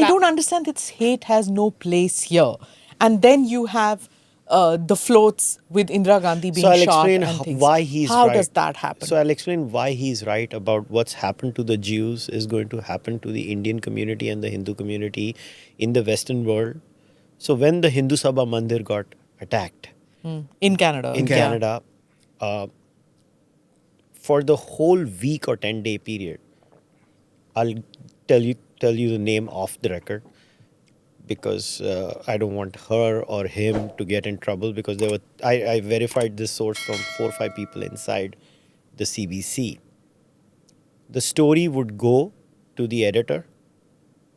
I don't understand that hate has no place here. And then you have the floats with Indira Gandhi being So I'll shot explain and things. why he's How right. does that happen? So I'll explain why he's right about what's happened to the Jews is going to happen to the Indian community and the Hindu community in the Western world. So when the Hindu Sabha Mandir got attacked In Canada. in Canada, for the whole week or 10-day period, I'll tell you the name off the record because I don't want her or him to get in trouble because I verified this source from 4 or 5 people inside the CBC. The story would go to the editor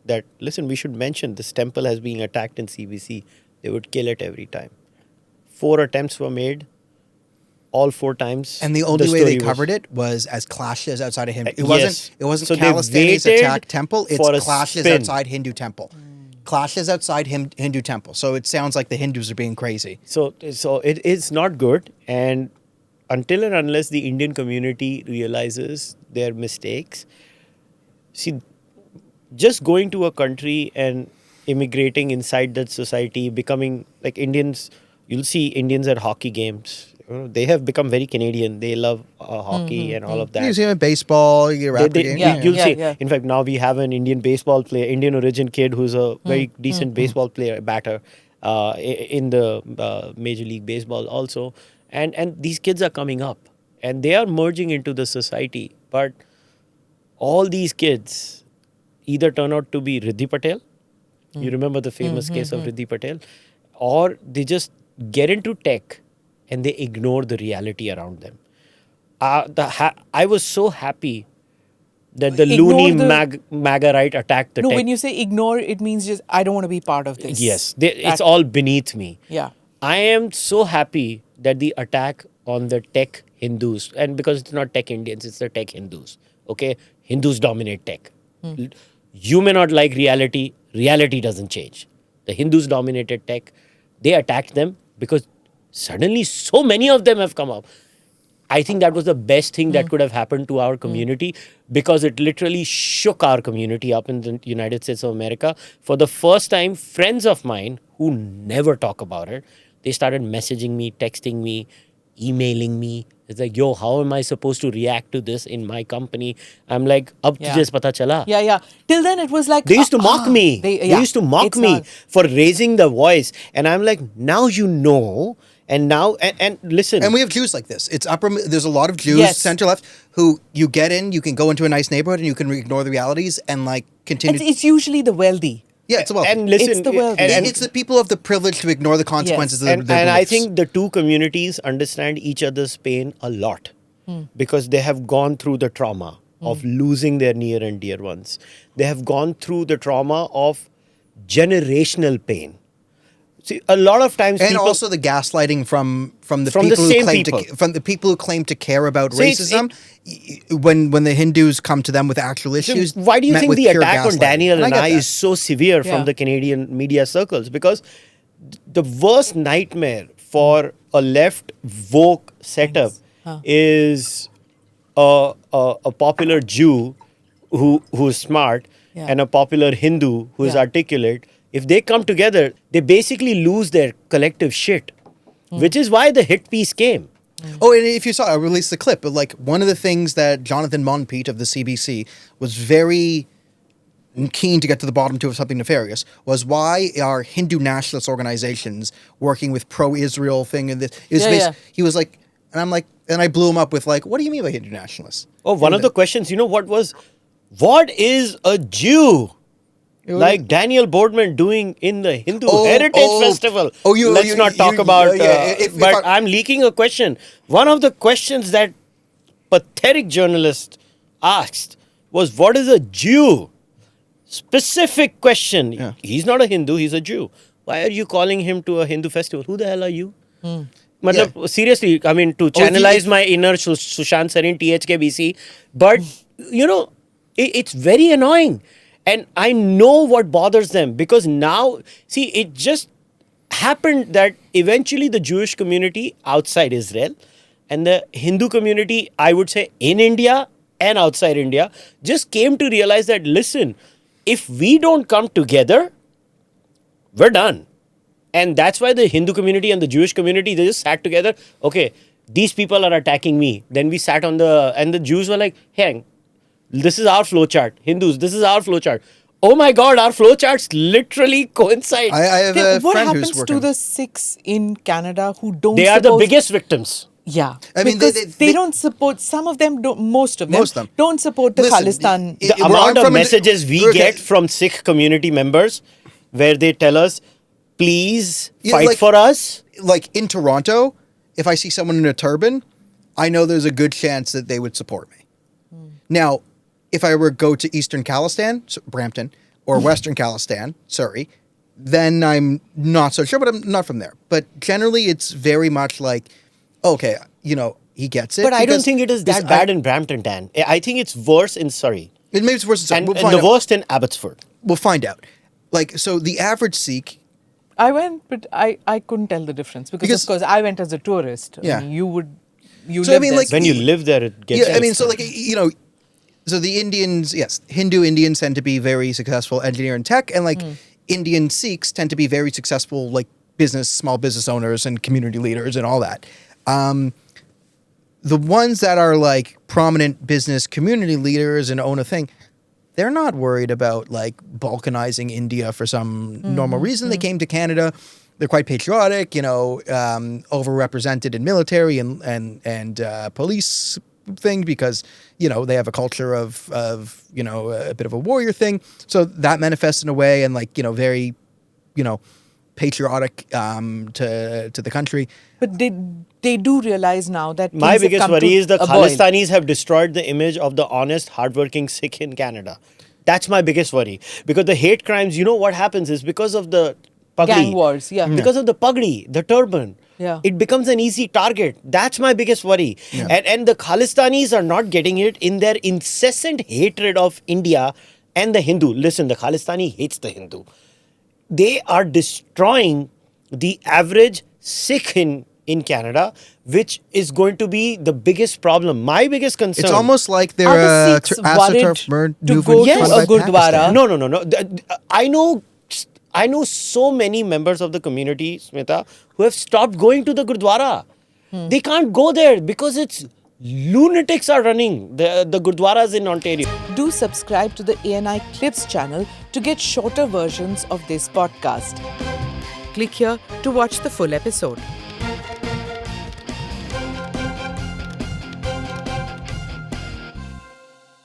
that, listen, we should mention this temple has been attacked in CBC. They would kill it every time. 4 attempts were made. All 4 times. And the only way they covered it was as clashes outside of Hindu. It yes. wasn't So they Calisthenics waited attack temple. for a It's clashes spin. outside Hindu temple. Clashes outside Hindu temple. So it sounds like the Hindus are being crazy. So it is not good, and until and unless the Indian community realizes their mistakes, see, just going to a country and immigrating inside that society, becoming like Indians, you'll see Indians at hockey games. You know, they have become very Canadian. They love hockey and all of that. You see them in baseball, you get a rapper game. You'll see. yeah. In fact, now we have an Indian baseball player, Indian origin kid who's a very decent baseball player, batter in the Major League Baseball also. And these kids are coming up and they are merging into the society. But all these kids either turn out to be Riddhi Patel. You remember the famous case of Riddhi Patel? Or they just get into tech and they ignore the reality around them. I was so happy that the Ignore loony the- MAGA right attacked the No, tech. when you say ignore, it means just, I don't want to be part of this. Yes, it's all beneath me. Yeah. I am so happy that the attack on the tech Hindus, and because it's not tech Indians, it's the tech Hindus. Okay? Hindus dominate tech. You may not like reality. Reality doesn't change. The Hindus dominated tech. They attacked them because suddenly so many of them have come up. I think that was the best thing that could have happened to our community because it literally shook our community up in the United States of America. For the first time, friends of mine who never talk about it, they started messaging me, texting me, emailing me. It's like, yo, how am I supposed to react to this in my company? I'm like, ab tujhe pata chala. Yeah. Till then, it was like... They used to mock me. They used to mock me for raising the voice. And I'm like, now you know. And now, and listen. And we have Jews like this. There's a lot of Jews, Yes. center left, who you get in, you can go into a nice neighborhood and you can ignore the realities and like continue. It's usually the wealthy. Yeah, it's a wealthy. And listen, It's the wealthy. And it's the people of the privilege to ignore the consequences of their and I beliefs. think the two communities understand each other's pain a lot because they have gone through the trauma of losing their near and dear ones. They have gone through the trauma of generational pain. See, a lot of times and people, also the gaslighting from the From the people who same claim people. from the people who claim to care about So it's- racism. When the Hindus come to them with actual issues, why do you met think with the pure attack on gaslighting. Daniel and get I that. is so severe Yeah. from the Canadian media circles? Because the worst nightmare for a left woke setup is a popular Jew who's smart and a popular Hindu who is articulate. If they come together, they basically lose their collective shit, which is why the hit piece came. Oh, and if you saw, I released the clip. But like one of the things that Jonathan Monpeat of the CBC was very keen to get to the bottom to of something nefarious was why are Hindu nationalist organizations working with pro-Israel thing and this is he was like, and I'm like, and I blew him up with like, what do you mean by Hindu nationalists? Oh, one of the questions, you know what was, what is a Jew? Like Daniel Boardman doing in the Hindu Heritage Festival. Let's not talk about... but I'm leaking a question. One of the questions that pathetic journalist asked was, what is a Jew? Specific question. Yeah. He's not a Hindu, he's a Jew. Why are you calling him to a Hindu festival? Who the hell are you? Matlab, seriously, I mean, to channelize my inner Sushant Sarin, THKBC, but, you know, it's very annoying. And I know what bothers them because now, see, it just happened that eventually the Jewish community outside Israel and the Hindu community, I would say, in India and outside India, just came to realize that, listen, if we don't come together, we're done. And that's why the Hindu community and the Jewish community, they just sat together. Okay, these people are attacking me. Then we sat on and the Jews were like, hey, this is our flowchart. Hindus, this is our flowchart. Oh my God, our flowcharts literally coincide. I have Then a what friend happens who's to working. the Sikhs in Canada who don't They are the suppose- biggest victims. Yeah, I mean, because they- don't support. Some of them don't. Most of them, Most of them. don't support the Listen, Khalistan. it- The Well, amount I'm of from a- messages we okay. get from Sikh community members where they tell us, please Yeah, fight like- for us. Like in Toronto, if I see someone in a turban, I know there's a good chance that they would support me. Now, if I were to go to Eastern Khalistan, so Brampton, or Western Khalistan, Surrey, then I'm not so sure, but I'm not from there. But generally, it's very much like, okay, he gets it. But I don't because- think it is because that bad in Brampton, Dan. I think it's worse in Surrey. It maybe it's worse than And, we'll and find the out. worst in Abbotsford. We'll find out. Like, so the average Sikh, I went, but I couldn't tell the difference because of course I went as a tourist. Yeah. I mean, you So, I live mean, there. like, When you live there, it gets yeah, I mean, so worse. like, so the Indians, yes, Hindu Indians tend to be very successful engineer and tech, and like Indian Sikhs tend to be very successful like small business owners and community leaders and all that. The ones that are like prominent business community leaders and own a thing, they're not worried about like balkanizing India for some normal reason. They came to Canada. They're quite patriotic, overrepresented in military and police thing because they have a culture of a bit of a warrior thing. So that manifests in a way and like very patriotic to the country. but they do realize now that My things have biggest come worry to is the a boil. Khalistanis have destroyed the image of the honest, hardworking Sikh in Canada. That's my biggest worry. Because the hate crimes, what happens is because of the pagdi. Gang wars, yeah. Because of the pagdi, the turban. Yeah. It becomes an easy target. That's my biggest worry. Yeah. And the Khalistanis are not getting it in their incessant hatred of India and the Hindu. Listen, the Khalistani hates the Hindu. They are destroying the average Sikh in Canada, which is going to be the biggest problem. My biggest concern. It's almost like Are they're the Sikhs worried AstroTurf to movement go to run a by gurdwara? Pakistan. No. I know so many members of the community, Smita, who have stopped going to the Gurdwara. They can't go there because it's lunatics are running the Gurdwaras in Ontario. Do subscribe to the ANI Clips channel to get shorter versions of this podcast. Click here to watch the full episode.